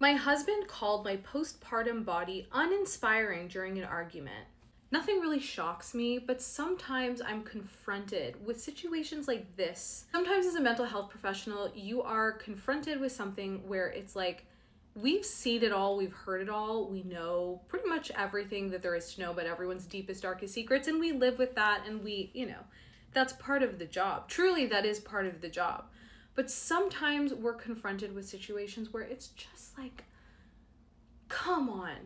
My husband called my postpartum body uninspiring during an argument. Nothing really shocks me, but sometimes I'm confronted with situations like this. Sometimes as a mental health professional, you are confronted with something where it's like, we've seen it all, we've heard it all, we know pretty much everything that there is to know about everyone's deepest, darkest secrets, and we live with that, and that's part of the job. Truly, that is part of the job. But sometimes we're confronted with situations where it's just like, come on,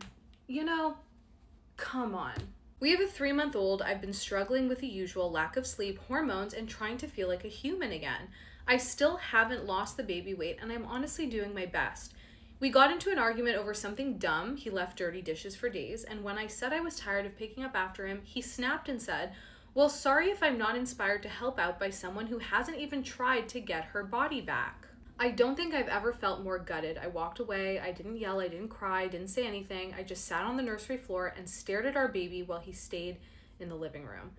come on. We have a 3-month-old. I've been struggling with the usual lack of sleep, hormones, and trying to feel like a human again. I still haven't lost the baby weight, and I'm honestly doing my best. We got into an argument over something dumb. He left dirty dishes for days, and when I said I was tired of picking up after him, he snapped and said, "Well, sorry if I'm not inspired to help out by someone who hasn't even tried to get her body back." I don't think I've ever felt more gutted. I walked away. I didn't yell. I didn't cry. I didn't say anything. I just sat on the nursery floor and stared at our baby while he stayed in the living room.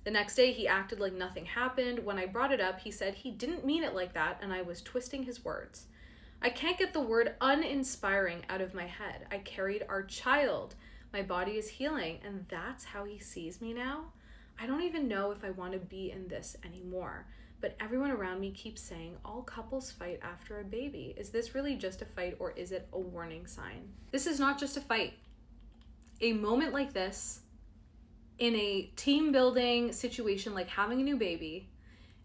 The next day, he acted like nothing happened. When I brought it up, he said he didn't mean it like that, and I was twisting his words. I can't get the word uninspiring out of my head. I carried our child. My body is healing, and that's how he sees me now. I don't even know if I want to be in this anymore. But everyone around me keeps saying all couples fight after a baby. Is this really just a fight, or is it a warning sign? This is not just a fight. A moment like this, in a team building situation like having a new baby,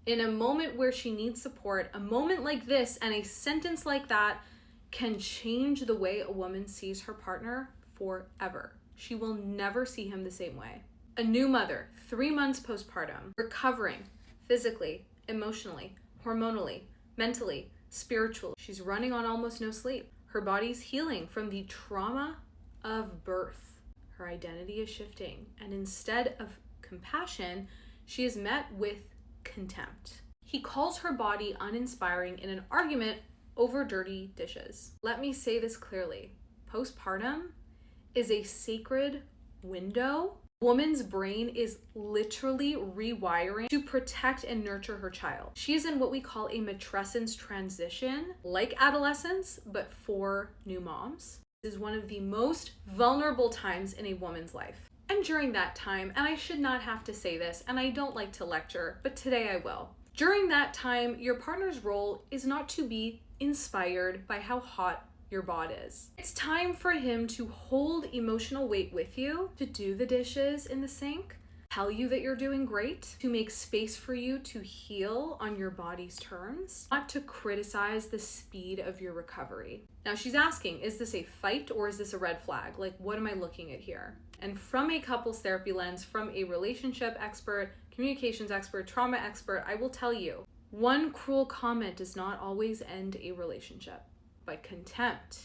in a moment where she needs support, a moment like this and a sentence like that can change the way a woman sees her partner forever. She will never see him the same way. A new mother, 3 months postpartum, recovering physically, emotionally, hormonally, mentally, spiritually. She's running on almost no sleep. Her body's healing from the trauma of birth. Her identity is shifting, and instead of compassion, she is met with contempt. He calls her body uninspiring in an argument over dirty dishes. Let me say this clearly. Postpartum is a sacred window. Woman's brain is literally rewiring to protect and nurture her child. She is in what we call a matrescence transition, like adolescence, but for new moms. This is one of the most vulnerable times in a woman's life. And during that time, and I should not have to say this, and I don't like to lecture, but today I will. During that time, your partner's role is not to be inspired by how hot your bod is. It's time for him to hold emotional weight with you, to do the dishes in the sink, tell you that you're doing great, to make space for you to heal on your body's terms, not to criticize the speed of your recovery. Now she's asking, is this a fight or is this a red flag? Like, what am I looking at here? And from a couples therapy lens, from a relationship expert, communications expert, trauma expert, I will tell you, one cruel comment does not always end a relationship. But contempt,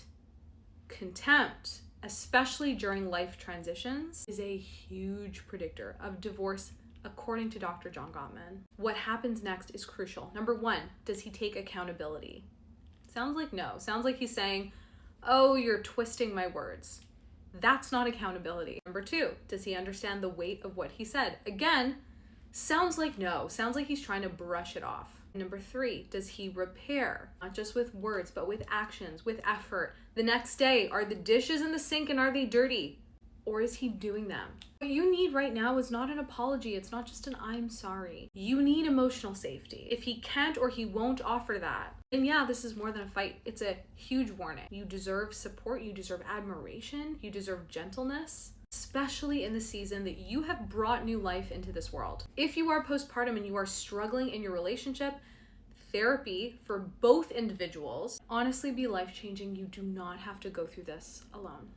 especially during life transitions, is a huge predictor of divorce, according to Dr. John Gottman. What happens next is crucial. Number 1, does he take accountability? Sounds like no. Sounds like he's saying, oh, you're twisting my words. That's not accountability. Number 2, does he understand the weight of what he said? Again, sounds like no. Sounds like he's trying to brush it off. Number 3, does he repair? Not just with words, but with actions, with effort. The next day, are the dishes in the sink and are they dirty? Or is he doing them? What you need right now is not an apology. It's not just an I'm sorry. You need emotional safety. If he can't or he won't offer that, then yeah, this is more than a fight. It's a huge warning. You deserve support. You deserve admiration. You deserve gentleness, especially in the season that you have brought new life into this world. If you are postpartum and you are struggling in your relationship, therapy for both individuals honestly be life-changing. You do not have to go through this alone.